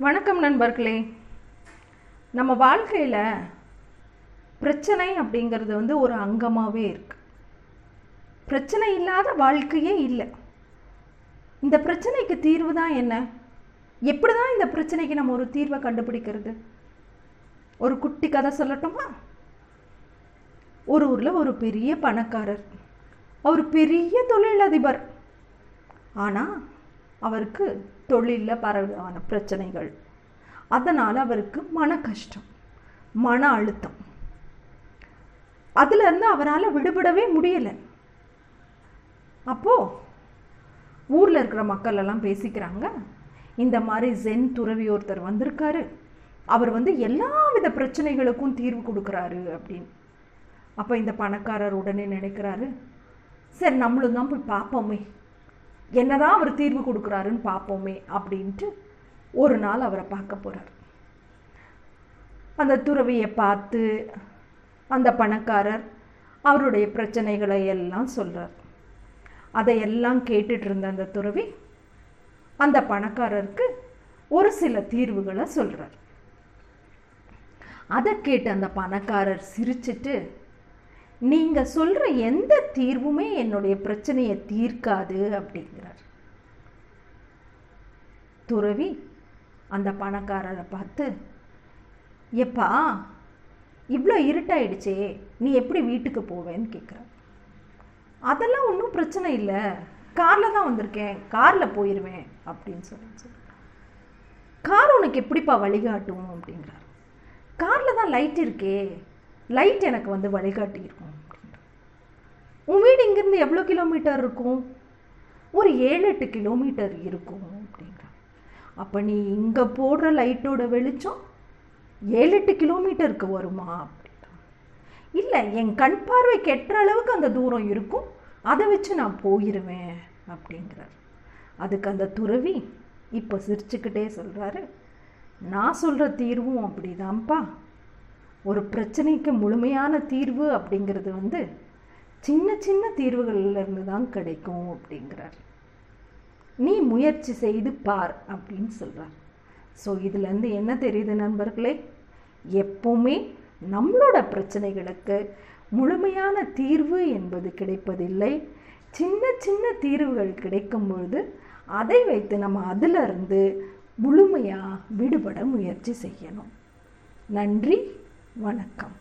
வணக்கம் நண்பர்களே. நம்ம வாழ்க்கையில் பிரச்சனை அப்படிங்கிறது ஒரு அங்கமாகவே இருக்கு. பிரச்சனை இல்லாத வாழ்க்கையே இல்லை. இந்த பிரச்சனைக்கு தீர்வு தான் என்ன? எப்படி தான் இந்த பிரச்சனைக்கு நம்ம ஒரு தீர்வை கண்டுபிடிக்கிறது? ஒரு குட்டி கதை சொல்லட்டுமா? ஒரு ஊரில் ஒரு பெரிய பணக்காரர், அவர் பெரிய தொழிலதிபர். ஆனால் அவருக்கு தொழிலில் பரவலான பிரச்சனைகள், அதனால் அவருக்கு மன கஷ்டம், மன அழுத்தம். அதுலேருந்து அவரால் விடுபடவே முடியலை. அப்போது ஊரில் இருக்கிற மக்கள் எல்லாம் பேசிக்கிறாங்க, இந்த மாதிரி ஜென் துறவி ஒருத்தர் வந்திருக்காரு, அவர் எல்லா வித பிரச்சனைகளுக்கும் தீர்வு கொடுக்குறாரு அப்படின்னு. அப்போ இந்த பணக்காரர் உடனே நினைக்கிறாரு, சரி நம்மளும் தான் போய் பார்ப்போமே, என்னதான் அவர் தீர்வு கொடுக்குறாருன்னு பார்ப்போமே அப்படின்ட்டு ஒரு நாள் அவரை பார்க்க போகிறார். அந்த துறவியை பார்த்து அந்த பணக்காரர் அவருடைய பிரச்சனைகளை எல்லாம் சொல்கிறார். அதையெல்லாம் கேட்டுட்டு இருந்த அந்த துறவி அந்த பணக்காரருக்கு ஒரு சில தீர்வுகளை சொல்கிறார். அதை கேட்டு அந்த பணக்காரர் சிரிச்சிட்டு, நீங்கள் சொல்கிற எந்த தீர்வுமே என்னுடைய பிரச்சனையை தீர்க்காது அப்படிங்கிறார். துறவி அந்த பணக்காரரை பார்த்து, எப்பா இவ்வளோ இருட்டாயிடுச்சே, நீ எப்படி வீட்டுக்கு போவேன்னு கேட்குறார். அதெல்லாம் ஒன்றும் பிரச்சனை இல்லை, காரில் தான் வந்திருக்கேன், காரில் போயிடுவேன் அப்படின்னு சொல்லி கார் உனக்கு எப்படிப்பா வழிகாட்டும் அப்படிங்கிறார். காரில் தான் லைட் இருக்கே, லைட் எனக்கு வழிகாட்டி இருக்கும். உன் வீடு இங்கேருந்து எவ்வளோ கிலோமீட்டர் இருக்கும்? ஒரு 7-8 கிலோமீட்டர் இருக்கும் அப்படிங்கிறான். அப்போ நீ இங்கே போடுற லைட்டோட வெளிச்சம் 7-8 கிலோமீட்டருக்கு வருமா அப்படின்னா, இல்லை என் கண் பார்வை கெட்டுற அளவுக்கு அந்த தூரம் இருக்கும், அதை வச்சு நான் போயிடுவேன் அப்படிங்கிறார். அதுக்கு அந்த துறவி இப்போ சிரிச்சுக்கிட்டே சொல்கிறாரு, நான் சொல்கிற தீர்வும் அப்படிதான்ப்பா. ஒரு பிரச்சனைக்கு முழுமையான தீர்வு அப்படிங்கிறது சின்ன சின்ன தீர்வுகளிலிருந்து தான் கிடைக்கும் அப்படிங்கிறார். நீ முயற்சி செய்து பார் அப்படின்னு சொல்கிறார். ஸோ இதுலேருந்து என்ன தெரியுது நண்பர்களே? எப்பவுமே நம்மளோட பிரச்சனைகளுக்கு முழுமையான தீர்வு என்பது கிடைப்பதில்லை. சின்ன சின்ன தீர்வுகள் கிடைக்கும் பொழுது அதை வைத்து நம்ம அதிலிருந்து முழுமையாக விடுபட முயற்சி செய்யணும். நன்றி, வணக்கம்.